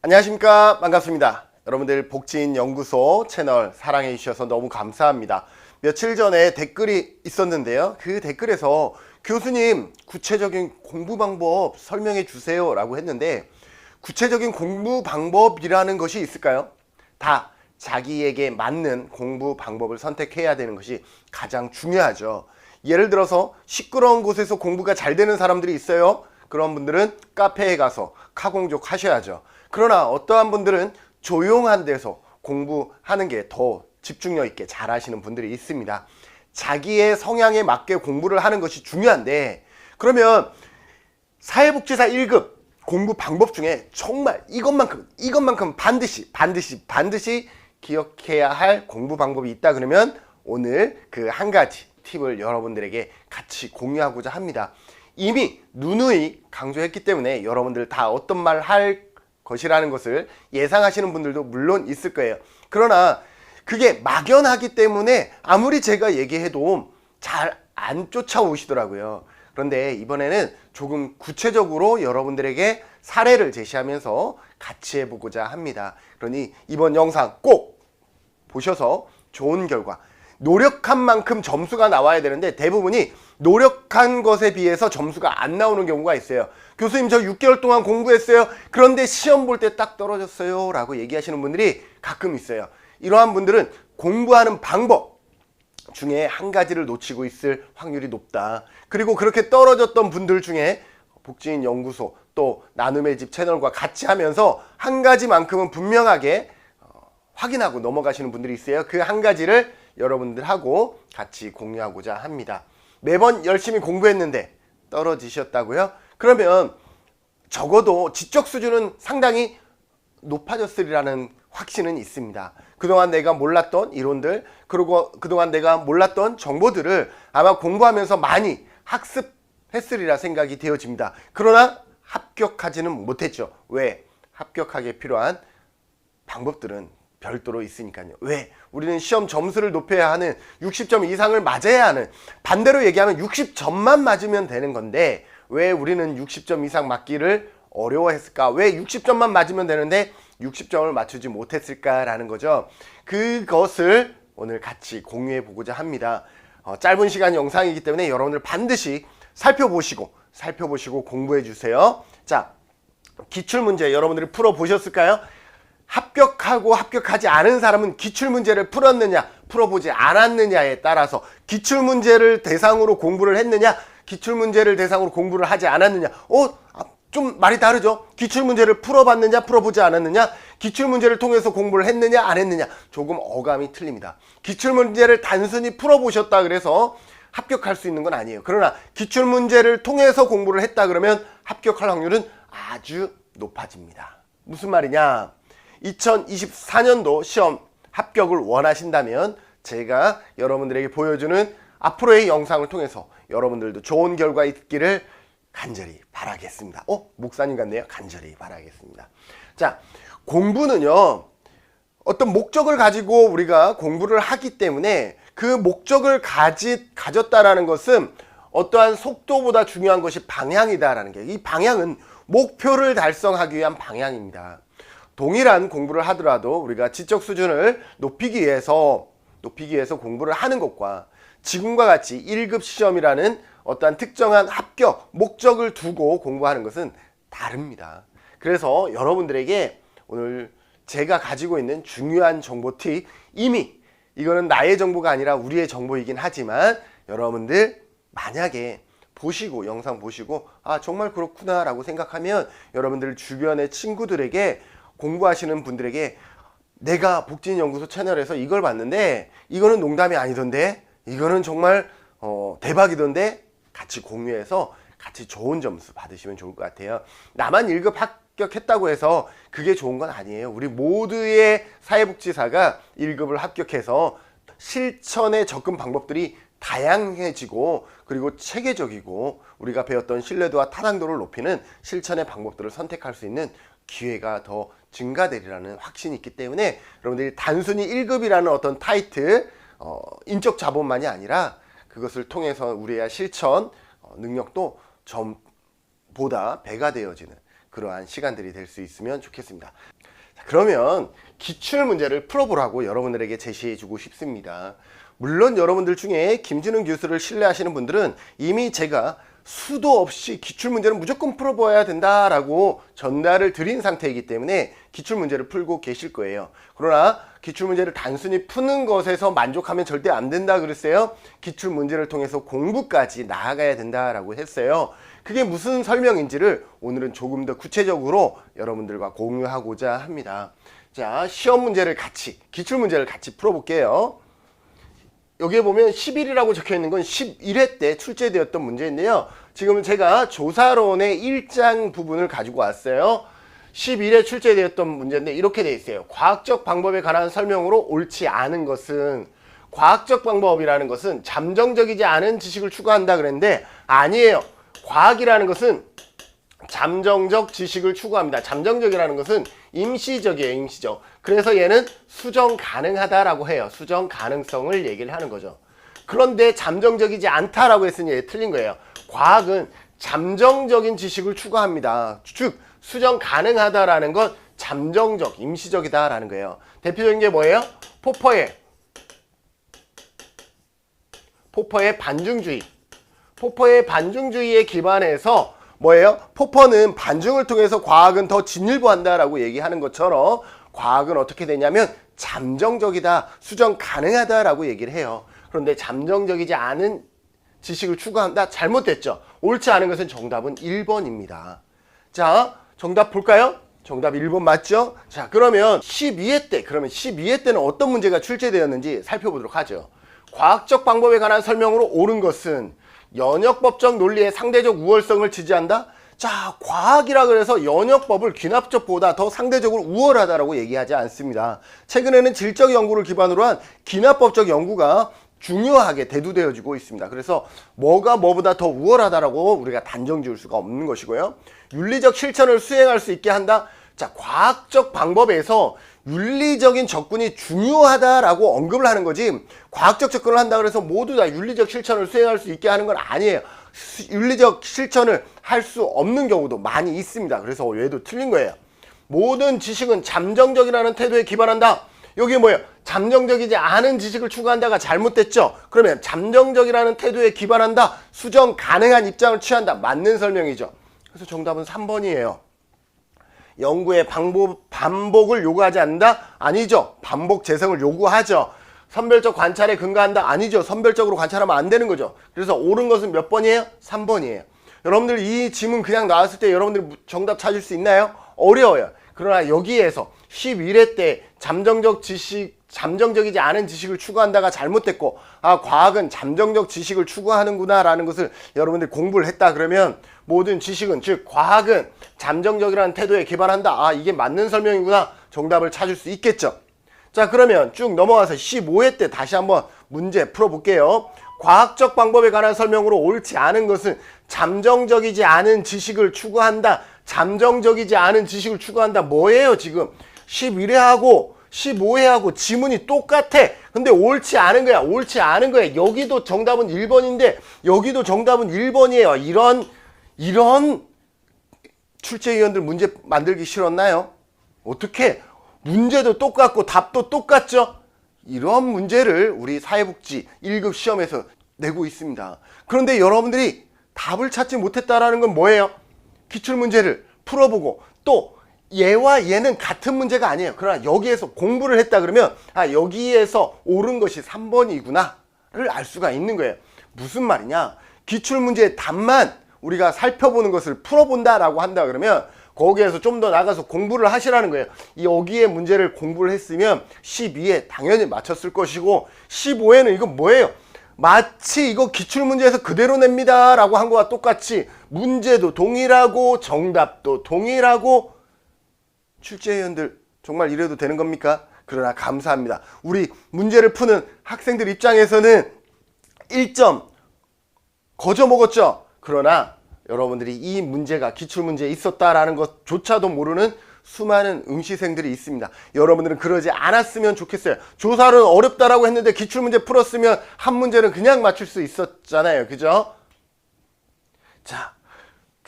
안녕하십니까. 반갑습니다. 여러분들 복지인연구소 채널 사랑해 주셔서 너무 감사합니다. 며칠 전에 댓글이 있었는데요. 그 댓글에서 교수님 구체적인 공부 방법 설명해 주세요 라고 했는데, 구체적인 공부 방법이라는 것이 있을까요? 다 자기에게 맞는 공부 방법을 선택해야 되는 것이 가장 중요하죠. 예를 들어서 시끄러운 곳에서 공부가 잘 되는 사람들이 있어요. 그런 분들은 카페에 가서 카공족 하셔야죠. 그러나 어떠한 분들은 조용한 데서 공부하는 게 더 집중력 있게 잘 하시는 분들이 있습니다. 자기의 성향에 맞게 공부를 하는 것이 중요한데, 그러면 사회복지사 1급 공부 방법 중에 정말 이것만큼 반드시 기억해야 할 공부 방법이 있다 그러면 오늘 그 한 가지 팁을 여러분들에게 같이 공유하고자 합니다. 이미 누누이 강조했기 때문에 여러분들 다 어떤 말 할 것이라는 것을 예상하시는 분들도 물론 있을 거예요. 그러나 그게 막연하기 때문에 아무리 제가 얘기해도 잘 안 쫓아오시더라고요. 그런데 이번에는 조금 구체적으로 여러분들에게 사례를 제시하면서 같이 해보고자 합니다. 그러니 이번 영상 꼭 보셔서 좋은 결과, 노력한 만큼 점수가 나와야 되는데 대부분이 노력한 것에 비해서 점수가 안 나오는 경우가 있어요. 교수님 저 6개월 동안 공부했어요. 그런데 시험 볼 때 딱 떨어졌어요 라고 얘기하시는 분들이 가끔 있어요. 이러한 분들은 공부하는 방법 중에 한 가지를 놓치고 있을 확률이 높다. 그리고 그렇게 떨어졌던 분들 중에 복지인연구소 또 나눔의 집 채널과 같이 하면서 한 가지만큼은 분명하게 확인하고 넘어가시는 분들이 있어요. 그 한 가지를 여러분들하고 같이 공유하고자 합니다. 매번 열심히 공부했는데 떨어지셨다고요? 그러면 적어도 지적 수준은 상당히 높아졌으리라는 확신은 있습니다. 그동안 내가 몰랐던 이론들, 그리고 그동안 내가 몰랐던 정보들을 아마 공부하면서 많이 학습했으리라 생각이 되어집니다. 그러나 합격하지는 못했죠. 왜? 합격하기에 필요한 방법들은 별도로 있으니까요. 왜? 우리는 시험 점수를 높여야 하는 60점 이상을 맞아야 하는, 반대로 얘기하면 60점만 맞으면 되는 건데 왜 우리는 60점 이상 맞기를 어려워했을까? 왜 60점만 맞으면 되는데 60점을 맞추지 못했을까라는 거죠. 그것을 오늘 같이 공유해 보고자 합니다. 짧은 시간 영상이기 때문에 여러분들 반드시 살펴보시고 공부해 주세요. 자, 기출문제 여러분들이 풀어보셨을까요? 합격하고 합격하지 않은 사람은 기출문제를 풀었느냐 풀어보지 않았느냐에 따라서, 기출문제를 대상으로 공부를 했느냐 기출문제를 대상으로 공부를 하지 않았느냐, 좀 말이 다르죠. 기출문제를 풀어봤느냐 풀어보지 않았느냐, 기출문제를 통해서 공부를 했느냐 안 했느냐, 조금 어감이 틀립니다. 기출문제를 단순히 풀어보셨다 그래서 합격할 수 있는 건 아니에요. 그러나 기출문제를 통해서 공부를 했다 그러면 합격할 확률은 아주 높아집니다. 무슨 말이냐, 2024년도 시험 합격을 원하신다면 제가 여러분들에게 보여주는 앞으로의 영상을 통해서 여러분들도 좋은 결과 있기를 간절히 바라겠습니다. 목사님 같네요. 간절히 바라겠습니다. 자, 공부는요, 어떤 목적을 가지고 우리가 공부를 하기 때문에 그 목적을 가졌다라는 것은 어떠한 속도보다 중요한 것이 방향이다라는 게, 이 방향은 목표를 달성하기 위한 방향입니다. 동일한 공부를 하더라도 우리가 지적 수준을 높이기 위해서 공부를 하는 것과 지금과 같이 1급 시험이라는 어떠한 특정한 합격 목적을 두고 공부하는 것은 다릅니다. 그래서 여러분들에게 오늘 제가 가지고 있는 중요한 정보 팁, 이미 이거는 나의 정보가 아니라 우리의 정보이긴 하지만 여러분들 만약에 영상 보시고 정말 그렇구나 라고 생각하면 여러분들 주변의 친구들에게, 공부하시는 분들에게 내가 복지인연구소 채널에서 이걸 봤는데 이거는 농담이 아니던데, 이거는 정말 대박이던데, 같이 공유해서 같이 좋은 점수 받으시면 좋을 것 같아요. 나만 1급 합격했다고 해서 그게 좋은 건 아니에요. 우리 모두의 사회복지사가 1급을 합격해서 실천의 접근 방법들이 다양해지고, 그리고 체계적이고 우리가 배웠던 신뢰도와 타당도를 높이는 실천의 방법들을 선택할 수 있는 기회가 더 증가되리라는 확신이 있기 때문에 여러분들이 단순히 1급이라는 어떤 타이틀, 인적 자본만이 아니라 그것을 통해서 우리의 실천 능력도 점보다 배가 되어지는 그러한 시간들이 될 수 있으면 좋겠습니다. 자, 그러면 기출문제를 풀어보라고 여러분들에게 제시해주고 싶습니다. 물론 여러분들 중에 김진웅 교수를 신뢰하시는 분들은 이미 제가 수도 없이 기출문제는 무조건 풀어봐야 된다라고 전달을 드린 상태이기 때문에 기출문제를 풀고 계실 거예요. 그러나 기출문제를 단순히 푸는 것에서 만족하면 절대 안 된다 그랬어요. 기출문제를 통해서 공부까지 나아가야 된다라고 했어요. 그게 무슨 설명인지를 오늘은 조금 더 구체적으로 여러분들과 공유하고자 합니다. 자, 시험 문제를 같이, 기출문제를 같이 풀어볼게요. 여기에 보면 11이라고 적혀 있는 건 11회 때 출제되었던 문제인데요. 지금 제가 조사론의 1장 부분을 가지고 왔어요. 11회 출제되었던 문제인데 이렇게 돼 있어요. 과학적 방법에 관한 설명으로 옳지 않은 것은, 과학적 방법이라는 것은 잠정적이지 않은 지식을 추구한다 그랬는데 아니에요. 과학이라는 것은 잠정적 지식을 추구합니다. 잠정적이라는 것은 임시적이에요. 임시적. 그래서 얘는 수정 가능하다라고 해요. 수정 가능성을 얘기를 하는 거죠. 그런데 잠정적이지 않다라고 했으니 얘 틀린 거예요. 과학은 잠정적인 지식을 추구합니다. 즉 수정 가능하다라는 건 잠정적, 임시적이다라는 거예요. 대표적인 게 뭐예요? 포퍼의 반중주의. 포퍼의 반중주의에 기반해서 뭐예요? 포퍼는 반중을 통해서 과학은 더 진일보한다라고 얘기하는 것처럼 과학은 어떻게 되냐면 잠정적이다, 수정 가능하다라고 얘기를 해요. 그런데 잠정적이지 않은 지식을 추구한다? 잘못됐죠. 옳지 않은 것은 정답은 1번입니다. 자, 정답 볼까요? 정답 1번 맞죠? 자, 그러면 12회 때는 어떤 문제가 출제되었는지 살펴보도록 하죠. 과학적 방법에 관한 설명으로 옳은 것은 연역법적 논리의 상대적 우월성을 지지한다? 자, 과학이라 그래서 연역법을 귀납적보다 더 상대적으로 우월하다라고 얘기하지 않습니다. 최근에는 질적 연구를 기반으로 한 귀납법적 연구가 중요하게 대두되어지고 있습니다. 그래서 뭐가 뭐보다 더 우월하다라고 우리가 단정 지을 수가 없는 것이고요. 윤리적 실천을 수행할 수 있게 한다? 자, 과학적 방법에서 윤리적인 접근이 중요하다라고 언급을 하는 거지, 과학적 접근을 한다 그래서 모두 다 윤리적 실천을 수행할 수 있게 하는 건 아니에요. 윤리적 실천을 할 수 없는 경우도 많이 있습니다. 그래서 얘도 틀린 거예요. 모든 지식은 잠정적이라는 태도에 기반한다. 여기 뭐예요? 잠정적이지 않은 지식을 추구한다가 잘못됐죠. 그러면 잠정적이라는 태도에 기반한다, 수정 가능한 입장을 취한다, 맞는 설명이죠. 그래서 정답은 3번이에요. 연구의 반복을 요구하지 않는다? 아니죠. 반복 재생을 요구하죠. 선별적 관찰에 근거한다? 아니죠. 선별적으로 관찰하면 안 되는 거죠. 그래서 옳은 것은 몇 번이에요? 3번이에요. 여러분들 이 지문 그냥 나왔을 때 여러분들 정답 찾을 수 있나요? 어려워요. 그러나 여기에서 11회 때 잠정적이지 않은 지식을 추구한다가 잘못됐고, 아, 과학은 잠정적 지식을 추구하는구나 라는 것을 여러분들이 공부를 했다 그러면 모든 지식은, 즉 과학은 잠정적이라는 태도에 기반한다. 아, 이게 맞는 설명이구나. 정답을 찾을 수 있겠죠. 자, 그러면 쭉 넘어가서 15회 때 다시 한번 문제 풀어볼게요. 과학적 방법에 관한 설명으로 옳지 않은 것은 잠정적이지 않은 지식을 추구한다. 잠정적이지 않은 지식을 추구한다. 뭐예요 지금? 11회하고 15회하고 지문이 똑같아. 근데 옳지 않은 거야. 옳지 않은 거야. 여기도 정답은 1번인데 여기도 정답은 1번이에요. 이런 출제위원들 문제 만들기 싫었나요? 어떻게? 문제도 똑같고 답도 똑같죠? 이런 문제를 우리 사회복지 1급 시험에서 내고 있습니다. 그런데 여러분들이 답을 찾지 못했다라는 건 뭐예요? 기출문제를 풀어보고 또 얘와 얘는 같은 문제가 아니에요. 그러나 여기에서 공부를 했다 그러면 아, 여기에서 옳은 것이 3번이구나를 알 수가 있는 거예요. 무슨 말이냐? 기출문제의 답만 우리가 살펴보는 것을 풀어본다라고 한다 그러면 거기에서 좀 더 나가서 공부를 하시라는 거예요. 여기에 문제를 공부를 했으면 12회 당연히 맞췄을 것이고 15회는 이거 뭐예요? 마치 이거 기출문제에서 그대로 냅니다 라고 한 거와 똑같이 문제도 동일하고 정답도 동일하고, 출제위원들 정말 이래도 되는 겁니까? 그러나 감사합니다. 우리 문제를 푸는 학생들 입장에서는 1점 거저 먹었죠. 그러나 여러분들이 이 문제가 기출문제에 있었다라는 것조차도 모르는 수많은 응시생들이 있습니다. 여러분들은 그러지 않았으면 좋겠어요. 조사는 어렵다라고 했는데 기출문제 풀었으면 한 문제는 그냥 맞출 수 있었잖아요. 그죠? 자,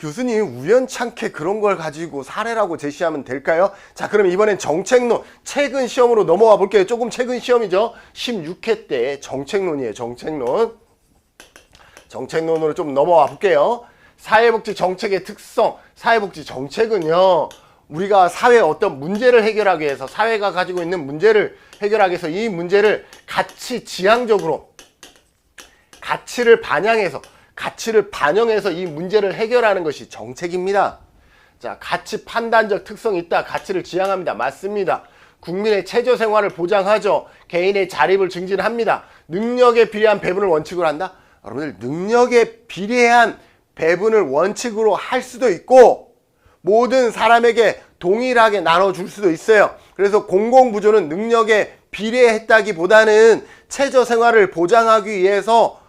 교수님 우연찮게 그런 걸 가지고 사례라고 제시하면 될까요? 자, 그럼 이번엔 정책론 최근 시험으로 넘어와 볼게요. 조금 최근 시험이죠. 16회 때 정책론이에요. 정책론으로 좀 넘어와 볼게요. 사회복지 정책의 특성, 사회복지 정책은요, 우리가 사회에 어떤 문제를 해결하기 위해서, 사회가 가지고 있는 문제를 해결하기 위해서 이 문제를 가치 지향적으로 가치를 반영해서 이 문제를 해결하는 것이 정책입니다. 자, 가치 판단적 특성이 있다. 가치를 지향합니다. 맞습니다. 국민의 최저 생활을 보장하죠. 개인의 자립을 증진합니다. 능력에 비례한 배분을 원칙으로 한다. 여러분들, 능력에 비례한 배분을 원칙으로 할 수도 있고 모든 사람에게 동일하게 나눠줄 수도 있어요. 그래서 공공부조는 능력에 비례했다기보다는 최저 생활을 보장하기 위해서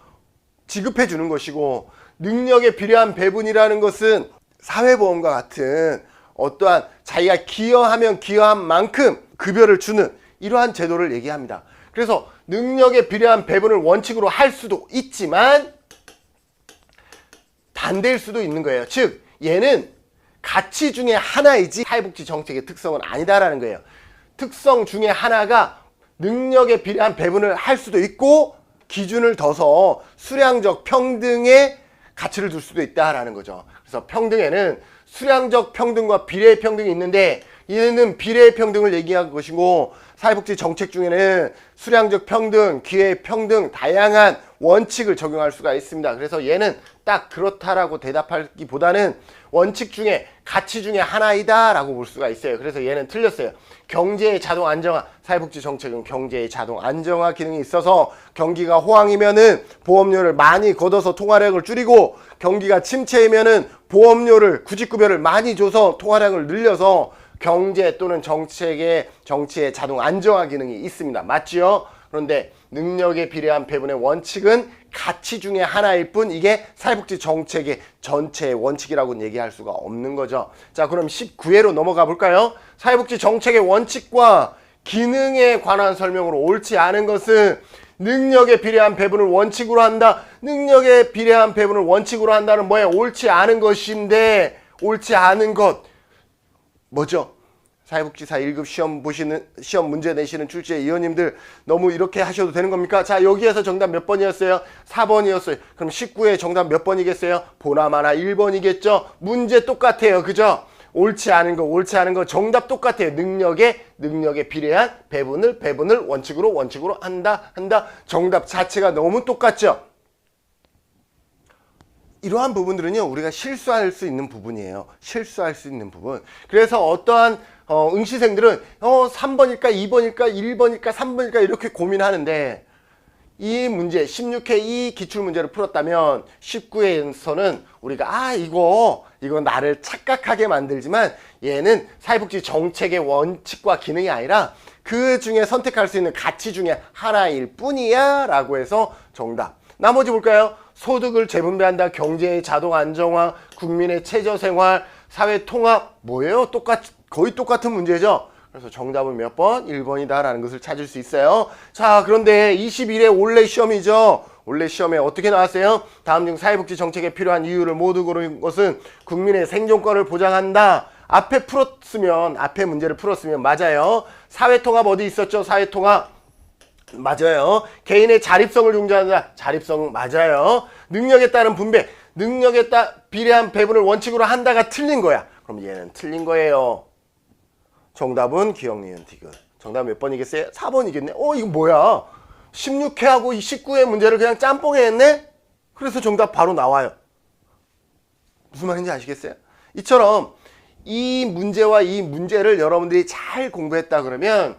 지급해 주는 것이고, 능력에 비례한 배분이라는 것은 사회보험과 같은 어떠한 자기가 기여하면 기여한 만큼 급여를 주는 이러한 제도를 얘기합니다. 그래서 능력에 비례한 배분을 원칙으로 할 수도 있지만 반대일 수도 있는 거예요. 즉, 얘는 가치 중에 하나이지 사회복지 정책의 특성은 아니다라는 거예요. 특성 중에 하나가 능력에 비례한 배분을 할 수도 있고 기준을 둬서 수량적 평등의 가치를 둘 수도 있다라는 거죠. 그래서 평등에는 수량적 평등과 비례의 평등이 있는데, 얘는 비례의 평등을 얘기한 것이고, 사회복지 정책 중에는 수량적 평등, 기회의 평등, 다양한 원칙을 적용할 수가 있습니다. 그래서 얘는 딱 그렇다라고 대답하기보다는 원칙 중에 가치 중에 하나이다 라고 볼 수가 있어요. 그래서 얘는 틀렸어요. 경제의 자동 안정화, 사회복지 정책은 경제의 자동 안정화 기능이 있어서 경기가 호황이면은 보험료를 많이 걷어서 통화량을 줄이고, 경기가 침체이면은 보험료를 구직급여를 많이 줘서 통화량을 늘려서 경제 또는 정치의 자동 안정화 기능이 있습니다. 맞지요? 그런데 능력에 비례한 배분의 원칙은 가치 중에 하나일 뿐 이게 사회복지 정책의 전체의 원칙이라고는 얘기할 수가 없는 거죠. 자, 그럼 19회로 넘어가 볼까요? 사회복지 정책의 원칙과 기능에 관한 설명으로 옳지 않은 것은 능력에 비례한 배분을 원칙으로 한다. 능력에 비례한 배분을 원칙으로 한다는 뭐예요? 옳지 않은 것인데, 옳지 않은 것 뭐죠? 사회복지사 1급 시험 문제 내시는 출제 위원님들 너무 이렇게 하셔도 되는 겁니까? 자, 여기에서 정답 몇 번이었어요? 4번이었어요. 그럼 19회 정답 몇 번이겠어요? 보나마나 1번이겠죠? 문제 똑같아요. 그죠? 옳지 않은 거 정답 똑같아요. 능력에 비례한 배분을 원칙으로 한다. 정답 자체가 너무 똑같죠? 이러한 부분들은요, 우리가 실수할 수 있는 부분이에요. 실수할 수 있는 부분. 그래서 어떠한 응시생들은 3번일까 2번일까 1번일까 3번일까 이렇게 고민하는데, 이 문제 16회 이 기출문제를 풀었다면 19회에서는 우리가 이거 나를 착각하게 만들지만 얘는 사회복지 정책의 원칙과 기능이 아니라 그 중에 선택할 수 있는 가치 중에 하나일 뿐이야 라고 해서 정답. 나머지 볼까요? 소득을 재분배한다, 경제의 자동 안정화, 국민의 최저생활, 사회통합, 뭐예요? 거의 똑같은 문제죠. 그래서 정답은 몇 번? 1번이다 라는 것을 찾을 수 있어요. 자, 그런데 21회 올해 시험이죠. 올해 시험에 어떻게 나왔어요? 다음 중 사회복지 정책에 필요한 이유를 모두 고른 것은 국민의 생존권을 보장한다. 앞에 문제를 풀었으면 맞아요. 사회통합 어디 있었죠? 사회통합. 맞아요. 개인의 자립성을 중시한다. 자립성 맞아요. 능력에 따른 분배, 능력에 비례한 배분을 원칙으로 한다가 틀린 거야. 그럼 얘는 틀린 거예요. 정답은 기억, 니은, 디귿. 정답 몇 번이겠어요? 4번이겠네. 이거 뭐야? 16회하고 19회 문제를 그냥 짬뽕에 했네? 그래서 정답 바로 나와요. 무슨 말인지 아시겠어요? 이처럼 이 문제와 이 문제를 여러분들이 잘 공부했다 그러면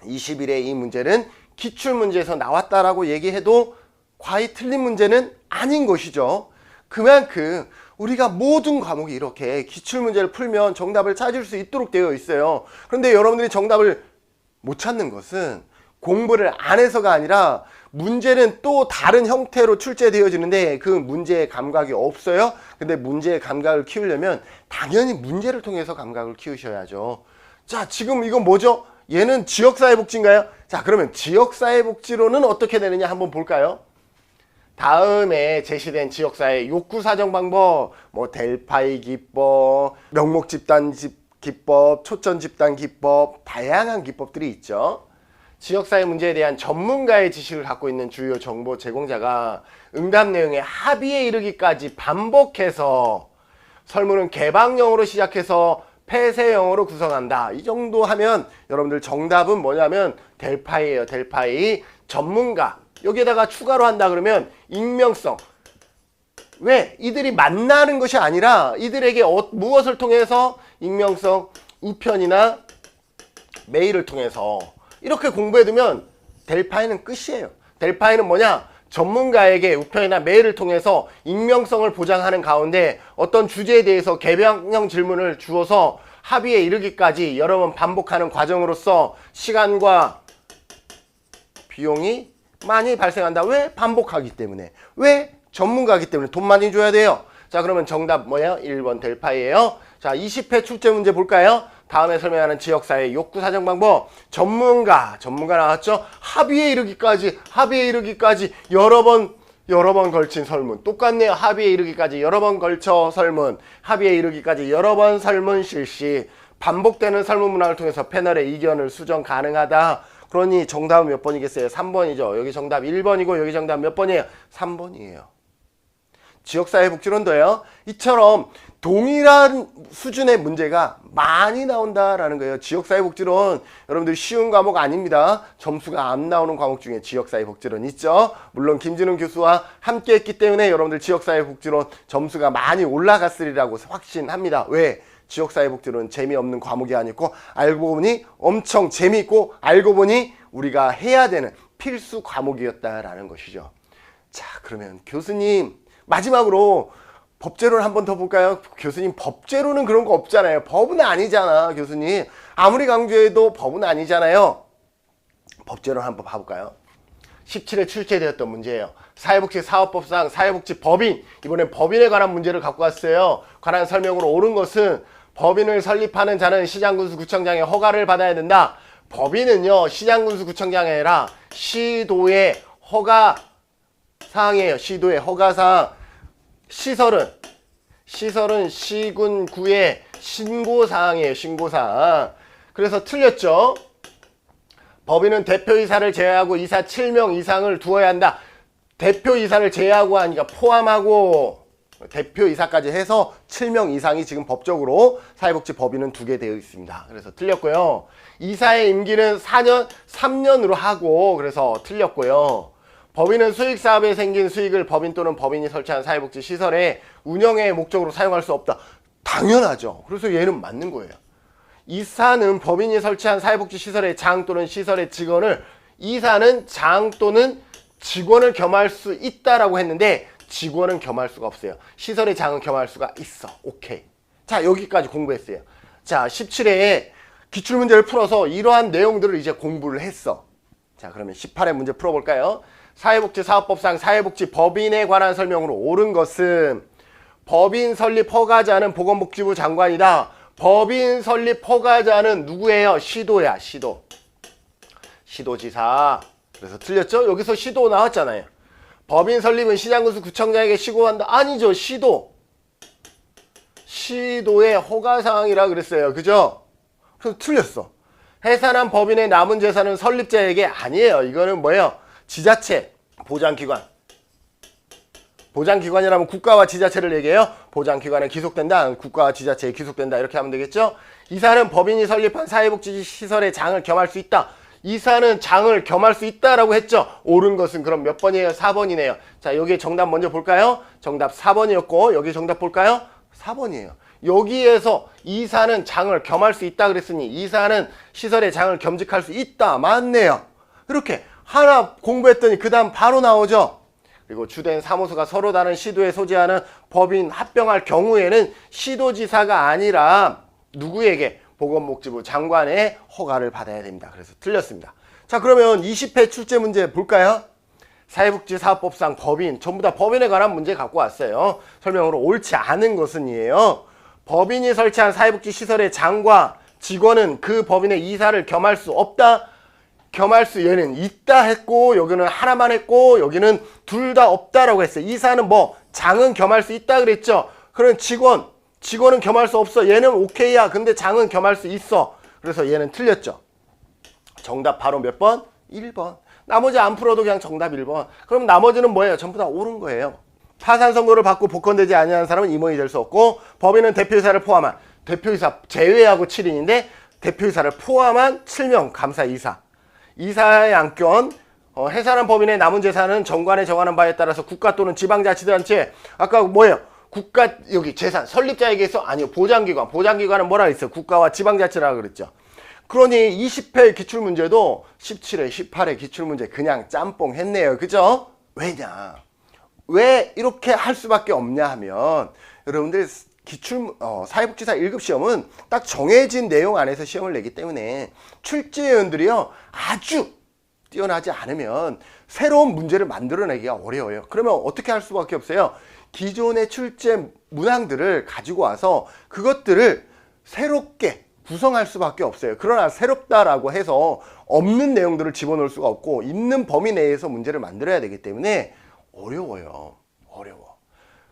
21회 이 문제는 기출문제에서 나왔다라고 얘기해도 과히 틀린 문제는 아닌 것이죠. 그만큼 우리가 모든 과목이 이렇게 기출문제를 풀면 정답을 찾을 수 있도록 되어 있어요. 그런데 여러분들이 정답을 못 찾는 것은 공부를 안 해서가 아니라 문제는 또 다른 형태로 출제되어지는데 그 문제의 감각이 없어요. 근데 문제의 감각을 키우려면 당연히 문제를 통해서 감각을 키우셔야죠. 자, 지금 이건 뭐죠? 얘는 지역사회복지인가요? 자, 그러면 지역사회복지로는 어떻게 되느냐 한번 볼까요? 다음에 제시된 지역사회 욕구 사정 방법, 뭐 델파이 기법, 명목 집단 기법, 초점 집단 기법, 다양한 기법들이 있죠. 지역사회 문제에 대한 전문가의 지식을 갖고 있는 주요 정보 제공자가 응답 내용의 합의에 이르기까지 반복해서 설문은 개방형으로 시작해서 폐쇄형으로 구성한다. 이 정도 하면 여러분들 정답은 뭐냐면 델파이예요. 델파이. 전문가. 여기에다가 추가로 한다 그러면 익명성. 왜? 이들이 만나는 것이 아니라 이들에게 무엇을 통해서 익명성, 우편이나 메일을 통해서 이렇게 공부해두면 델파이는 끝이에요. 델파이는 뭐냐? 전문가에게 우편이나 메일을 통해서 익명성을 보장하는 가운데 어떤 주제에 대해서 개방형 질문을 주어서 합의에 이르기까지 여러 번 반복하는 과정으로서 시간과 비용이 많이 발생한다. 왜? 반복하기 때문에. 왜? 전문가이기 때문에 돈 많이 줘야 돼요. 자, 그러면 정답 뭐예요? 1번 델파이예요. 자, 20회 출제 문제 볼까요? 다음에 설명하는 지역사회 욕구 사정 방법. 전문가 나왔죠? 합의에 이르기까지 여러 번 걸친 설문. 똑같네요. 합의에 이르기까지 여러 번 걸쳐 설문. 합의에 이르기까지 여러 번 설문 실시. 반복되는 설문 문항을 통해서 패널의 이견을 수정 가능하다. 그러니 정답은 몇 번이겠어요? 3번이죠. 여기 정답 1번이고 여기 정답 몇 번이에요? 3번이에요. 지역사회 복지론도요. 이처럼 동일한 수준의 문제가 많이 나온다라는 거예요. 지역사회 복지론 여러분들 쉬운 과목 아닙니다. 점수가 안 나오는 과목 중에 지역사회 복지론 있죠. 물론 김진웅 교수와 함께 했기 때문에 여러분들 지역사회 복지론 점수가 많이 올라갔으리라고 확신합니다. 왜? 지역사회 복지론 재미없는 과목이 아니고 알고 보니 엄청 재미있고 알고 보니 우리가 해야 되는 필수 과목이었다라는 것이죠. 자, 그러면 교수님 마지막으로 법제론 한 번 더 볼까요? 교수님 법제론은 그런 거 없잖아요. 법은 아니잖아 교수님. 아무리 강조해도 법은 아니잖아요. 법제론 한번 봐볼까요? 17회 출제되었던 문제예요. 사회복지사업법상 사회복지법인, 이번엔 법인에 관한 문제를 갖고 왔어요. 관한 설명으로 옳은 것은 법인을 설립하는 자는 시장군수구청장의 허가를 받아야 된다. 법인은요 시장군수구청장이 아니라 시도의 허가사항이에요. 시도의 허가사항. 시설은 시군구의 신고사항이에요. 신고사항. 그래서 틀렸죠. 법인은 대표이사를 제외하고 이사 7명 이상을 두어야 한다. 대표이사를 제외하고 하니까 포함하고 대표이사까지 해서 7명 이상이 지금 법적으로 사회복지법인은 2개 되어 있습니다. 그래서 틀렸고요. 이사의 임기는 3년으로 하고 그래서 틀렸고요. 법인은 수익사업에 생긴 수익을 법인 또는 법인이 설치한 사회복지시설의 운영의 목적으로 사용할 수 없다. 당연하죠. 그래서 얘는 맞는 거예요. 이사는 법인이 설치한 사회복지시설의 장 또는 시설의 직원을, 이사는 장 또는 직원을 겸할 수 있다라고 했는데 직원은 겸할 수가 없어요. 시설의 장은 겸할 수가 있어. 오케이. 자, 여기까지 공부했어요. 자, 17회에 기출문제를 풀어서 이러한 내용들을 이제 공부를 했어. 자, 그러면 18회 문제 풀어볼까요? 사회복지사업법상 사회복지법인에 관한 설명으로 옳은 것은 법인 설립 허가자는 보건복지부 장관이다. 법인 설립 허가자는 누구예요? 시도야. 시도지사. 그래서 틀렸죠? 여기서 시도 나왔잖아요. 법인 설립은 시장군수 구청장에게 시고한다. 아니죠. 시도의 허가사항이라 그랬어요. 그죠? 그래서 틀렸어. 해산한 법인의 남은 재산은 설립자에게 아니에요. 이거는 뭐예요? 지자체, 보장기관이라면 국가와 지자체를 얘기해요. 보장기관에 귀속된다. 국가와 지자체에 귀속된다. 이렇게 하면 되겠죠? 이사는 법인이 설립한 사회복지시설의 장을 겸할 수 있다. 이사는 장을 겸할 수 있다라고 했죠. 옳은 것은 그럼 몇 번이에요? 4번이네요. 자, 여기 정답 먼저 볼까요? 정답 4번이었고 여기 정답 볼까요? 4번이에요. 여기에서 이사는 장을 겸할 수 있다 그랬으니 이사는 시설의 장을 겸직할 수 있다. 맞네요. 이렇게 하나 공부했더니 그 다음 바로 나오죠. 그리고 주된 사무소가 서로 다른 시도에 소재하는 법인 합병할 경우에는 시도지사가 아니라 누구에게? 보건복지부 장관의 허가를 받아야 됩니다. 그래서 틀렸습니다. 자, 그러면 20회 출제 문제 볼까요? 사회복지사업법상 법인, 전부 다 법인에 관한 문제 갖고 왔어요. 설명으로 옳지 않은 것은 이에요. 법인이 설치한 사회복지시설의 장과 직원은 그 법인의 이사를 겸할 수 없다. 겸할수 얘는 있다 했고 여기는 하나만 했고 여기는 둘 다 없다라고 했어요. 이사는 뭐 장은 겸할 수 있다 그랬죠. 그럼 직원은 겸할 수 없어. 얘는 오케이야. 근데 장은 겸할 수 있어. 그래서 얘는 틀렸죠. 정답 바로 몇 번? 1번. 나머지 안 풀어도 그냥 정답 1번. 그럼 나머지는 뭐예요? 전부 다 옳은 거예요. 파산 선고를 받고 복권되지 아니하는 사람은 임원이 될 수 없고 법인은 대표이사를 포함한 대표이사 제외하고 7인인데 대표이사를 포함한 7명 감사이사. 이사의 안건 해산한 법인의 남은 재산은 정관에 정하는 바에 따라서 국가 또는 지방자치단체 아까 뭐예요? 국가 여기 재산 설립자에게서 아니요 보장기관은 뭐라 그랬어요? 국가와 지방자치라고 그랬죠. 그러니 20회 기출문제도 17회 18회 기출문제 그냥 짬뽕 했네요. 그죠? 왜냐? 왜 이렇게 할 수밖에 없냐 하면 여러분들 사회복지사 1급 시험은 딱 정해진 내용 안에서 시험을 내기 때문에 출제위원들이요 아주 뛰어나지 않으면 새로운 문제를 만들어내기가 어려워요. 그러면 어떻게 할 수밖에 없어요? 기존의 출제 문항들을 가지고 와서 그것들을 새롭게 구성할 수밖에 없어요. 그러나 새롭다라고 해서 없는 내용들을 집어넣을 수가 없고 있는 범위 내에서 문제를 만들어야 되기 때문에 어려워요.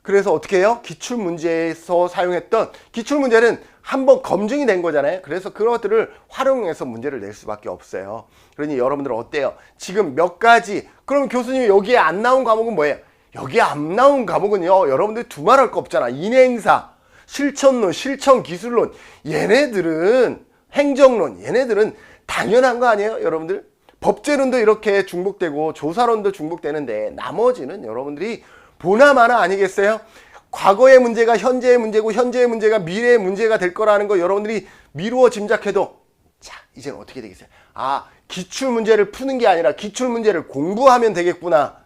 그래서 어떻게 해요? 기출문제에서 사용했던 기출문제는 한번 검증이 된 거잖아요. 그래서 그런 것들을 활용해서 문제를 낼 수밖에 없어요. 그러니 여러분들 어때요? 지금 몇 가지 그럼 교수님이 여기에 안 나온 과목은 뭐예요? 여기에 안 나온 과목은요 여러분들 두말할 거 없잖아. 인행사, 실천론, 실천기술론 얘네들은 행정론 얘네들은 당연한 거 아니에요 여러분들? 법제론도 이렇게 중복되고 조사론도 중복되는데 나머지는 여러분들이 보나마나 아니겠어요? 과거의 문제가 현재의 문제고 현재의 문제가 미래의 문제가 될 거라는 거 여러분들이 미루어 짐작해도 자 이제는 어떻게 되겠어요? 아 기출문제를 푸는 게 아니라 기출문제를 공부하면 되겠구나.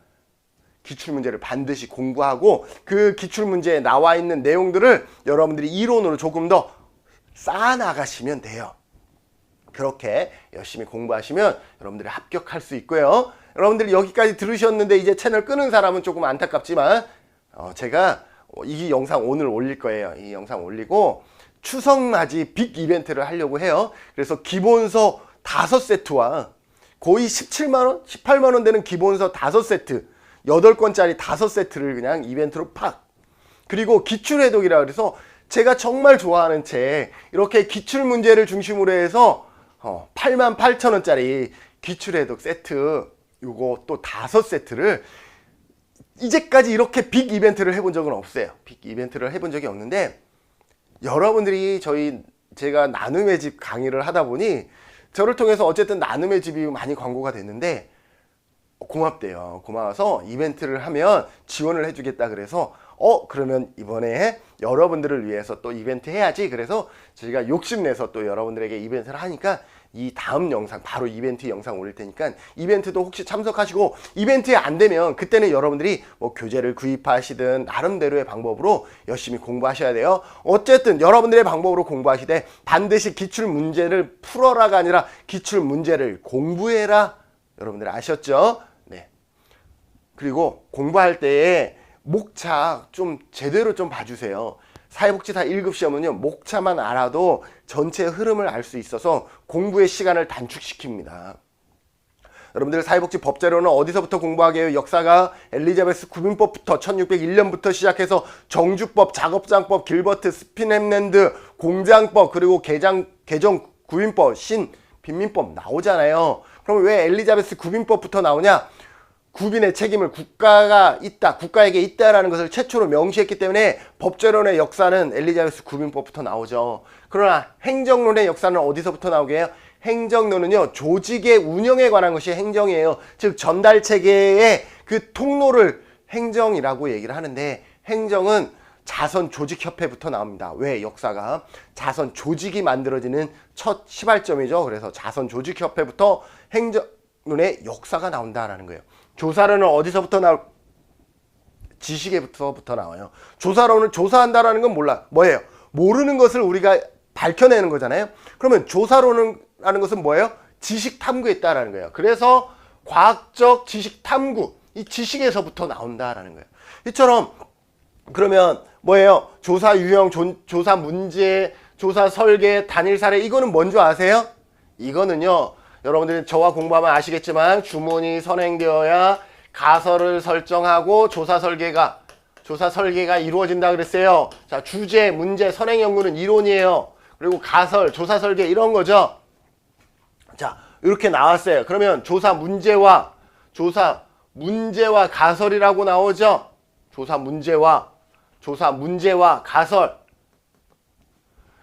기출문제를 반드시 공부하고 그 기출문제에 나와 있는 내용들을 여러분들이 이론으로 조금 더 쌓아나가시면 돼요. 그렇게 열심히 공부하시면 여러분들이 합격할 수 있고요. 여러분들이 여기까지 들으셨는데 이제 채널 끄는 사람은 조금 안타깝지만 제가 이 영상 오늘 올릴 거예요. 이 영상 올리고 추석맞이 빅 이벤트를 하려고 해요. 그래서 기본서 5세트와 거의 17만원, 18만원 되는 기본서 5세트 8권짜리 5세트를 그냥 이벤트로 팍 그리고 기출해독이라 그래서 제가 정말 좋아하는 책 이렇게 기출문제를 중심으로 해서 88,000원짜리 기출해독 세트 요거 또 5세트를 이제까지 이렇게 빅 이벤트를 해본 적은 없어요. 빅 이벤트를 해본 적이 없는데 여러분들이 제가 나눔의 집 강의를 하다 보니 저를 통해서 어쨌든 나눔의 집이 많이 광고가 됐는데 고맙대요. 고마워서 이벤트를 하면 지원을 해주겠다 그래서 그러면 이번에 여러분들을 위해서 또 이벤트 해야지 그래서 저희가 욕심내서 또 여러분들에게 이벤트를 하니까 이 다음 영상 바로 이벤트 영상 올릴 테니까 이벤트도 혹시 참석하시고 이벤트에 안 되면 그때는 여러분들이 뭐 교재를 구입하시든 나름대로의 방법으로 열심히 공부하셔야 돼요. 어쨌든 여러분들의 방법으로 공부하시되 반드시 기출 문제를 풀어라가 아니라 기출 문제를 공부해라. 여러분들 아셨죠? 네. 그리고 공부할 때에 목차 좀 제대로 좀 봐주세요. 사회복지사 1급 시험은요 목차만 알아도 전체 흐름을 알 수 있어서 공부의 시간을 단축시킵니다. 여러분들 사회복지 법제로는 어디서부터 공부하게 해요? 역사가 엘리자베스 구민법부터 1601년부터 시작해서 정주법, 작업장법, 길버트, 스핀햄랜드, 공장법 그리고 개정 구민법, 빈민법 나오잖아요. 그럼 왜 엘리자베스 구민법부터 나오냐? 구빈의 책임을 국가에게 있다라는 것을 최초로 명시했기 때문에 법제론의 역사는 엘리자베스 구민법부터 나오죠. 그러나 행정론의 역사는 어디서부터 나오게 해요? 행정론은요, 조직의 운영에 관한 것이 행정이에요. 즉, 전달 체계의 그 통로를 행정이라고 얘기를 하는데, 행정은 자선 조직협회부터 나옵니다. 왜? 역사가 자선 조직이 만들어지는 첫 시발점이죠. 그래서 자선 조직협회부터 행정론의 역사가 나온다라는 거예요. 조사론은 어디서부터 지식에부터 나와요. 조사론은 조사한다라는 건 뭐예요? 모르는 것을 우리가 밝혀내는 거잖아요. 그러면 조사론이라는 것은 뭐예요? 지식 탐구에 있다라는 거예요. 그래서 과학적 지식 탐구, 이 지식에서부터 나온다라는 거예요. 이처럼 그러면 뭐예요? 조사 유형, 조사 문제, 조사 설계, 단일 사례 이거는 뭔지 아세요? 이거는요. 여러분들이 저와 공부하면 아시겠지만 주문이 선행되어야 가설을 설정하고 조사 설계가 이루어진다 그랬어요. 자, 주제, 문제, 선행 연구는 이론이에요. 그리고 가설, 조사 설계 이런 거죠. 자, 이렇게 나왔어요. 그러면 조사 문제와 가설이라고 나오죠. 조사 문제와 가설.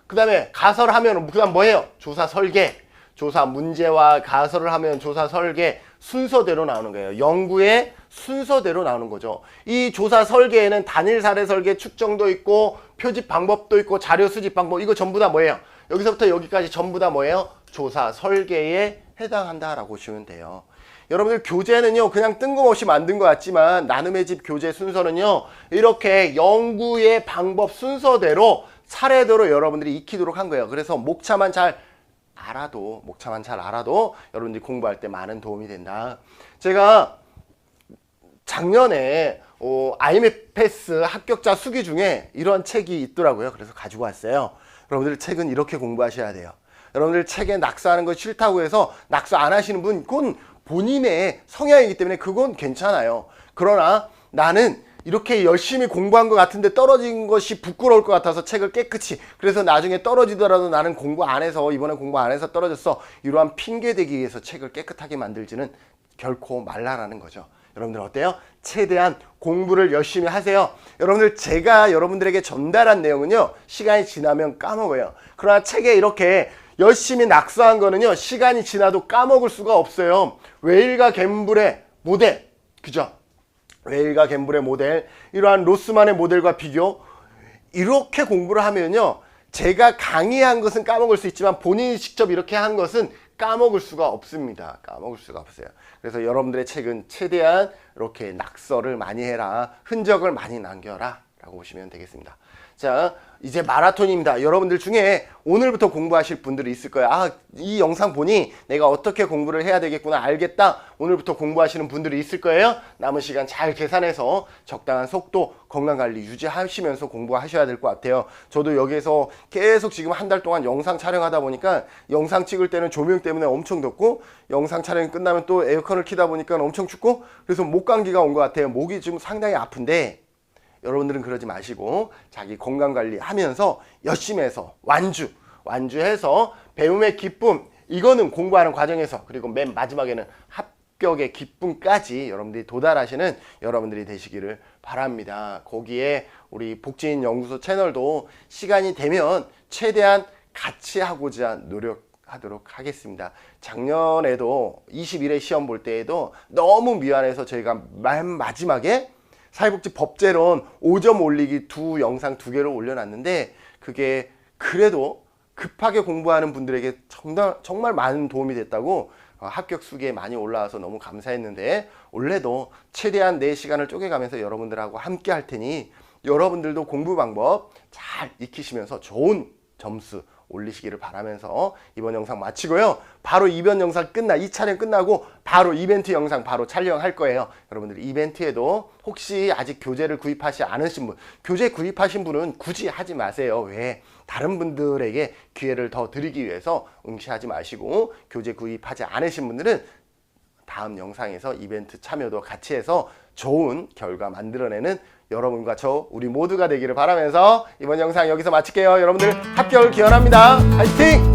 그 다음에 가설하면 그 다음 뭐예요? 조사 설계. 조사 문제와 가설을 하면 조사 설계 순서대로 나오는 거예요. 연구의 순서대로 나오는 거죠. 이 조사 설계에는 단일 사례 설계 측정도 있고 표집 방법도 있고 자료 수집 방법 이거 전부 다 뭐예요? 여기서부터 여기까지 전부 다 뭐예요? 조사 설계에 해당한다라고 보시면 돼요. 여러분들 교재는요 그냥 뜬금없이 만든 것 같지만 나눔의 집 교재 순서는요 이렇게 연구의 방법 순서대로 차례대로 여러분들이 익히도록 한 거예요. 그래서 목차만 잘 알아도 여러분들이 공부할 때 많은 도움이 된다. 제가 작년에 IMFS 합격자 수기 중에 이런 책이 있더라고요. 그래서 가지고 왔어요. 여러분들 책은 이렇게 공부하셔야 돼요. 여러분들 책에 낙서하는 거 싫다고 해서 낙서 안 하시는 분 그건 본인의 성향이기 때문에 그건 괜찮아요. 그러나 나는 이렇게 열심히 공부한 것 같은데 떨어진 것이 부끄러울 것 같아서 책을 깨끗이 그래서 나중에 떨어지더라도 나는 공부 안 해서 이번에 공부 안 해서 떨어졌어 이러한 핑계 대기 위해서 책을 깨끗하게 만들지는 결코 말라라는 거죠. 여러분들 어때요? 최대한 공부를 열심히 하세요. 여러분들 제가 여러분들에게 전달한 내용은요 시간이 지나면 까먹어요. 그러나 책에 이렇게 열심히 낙서한 거는요 시간이 지나도 까먹을 수가 없어요. 웨일과 갬블의 모델 그죠? 웨일과 갬블의 모델 이러한 로스만의 모델과 비교 이렇게 공부를 하면요 제가 강의한 것은 까먹을 수 있지만 본인이 직접 이렇게 한 것은 까먹을 수가 없습니다. 까먹을 수가 없어요. 그래서 여러분들의 책은 최대한 이렇게 낙서를 많이 해라. 흔적을 많이 남겨라 라고 보시면 되겠습니다. 자, 이제 마라톤입니다. 여러분들 중에 오늘부터 공부하실 분들이 있을 거예요. 아, 이 영상 보니 내가 어떻게 공부를 해야 되겠구나 알겠다. 오늘부터 공부하시는 분들이 있을 거예요. 남은 시간 잘 계산해서 적당한 속도, 건강관리 유지하시면서 공부하셔야 될 것 같아요. 저도 여기에서 계속 지금 한 달 동안 영상 촬영하다 보니까 영상 찍을 때는 조명 때문에 엄청 덥고 영상 촬영이 끝나면 또 에어컨을 켜다 보니까 엄청 춥고 그래서 목 감기가 온 것 같아요. 목이 지금 상당히 아픈데 여러분들은 그러지 마시고 자기 건강관리 하면서 열심히 해서 완주해서 배움의 기쁨 이거는 공부하는 과정에서 그리고 맨 마지막에는 합격의 기쁨까지 여러분들이 도달하시는 여러분들이 되시기를 바랍니다. 거기에 우리 복지인 연구소 채널도 시간이 되면 최대한 같이 하고자 노력하도록 하겠습니다. 작년에도 21회 시험 볼 때에도 너무 미안해서 저희가 맨 마지막에 사회복지 법제론 5점 올리기 영상 2개를 올려놨는데 그게 그래도 급하게 공부하는 분들에게 정말 많은 도움이 됐다고 합격 수기에 많이 올라와서 너무 감사했는데 올해도 최대한 내 시간을 쪼개가면서 여러분들하고 함께 할 테니 여러분들도 공부 방법 잘 익히시면서 좋은 점수 올리시기를 바라면서 이번 영상 마치고요. 바로 이번 영상 이 촬영 끝나고 바로 이벤트 영상 바로 촬영할 거예요. 여러분들 이벤트에도 혹시 아직 교재를 구입하지 않으신 분, 교재 구입하신 분은 굳이 하지 마세요. 왜? 다른 분들에게 기회를 더 드리기 위해서 응시하지 마시고 교재 구입하지 않으신 분들은 다음 영상에서 이벤트 참여도 같이 해서 좋은 결과 만들어내는 여러분과 저 우리 모두가 되기를 바라면서 이번 영상 여기서 마칠게요. 여러분들 합격을 기원합니다. 화이팅!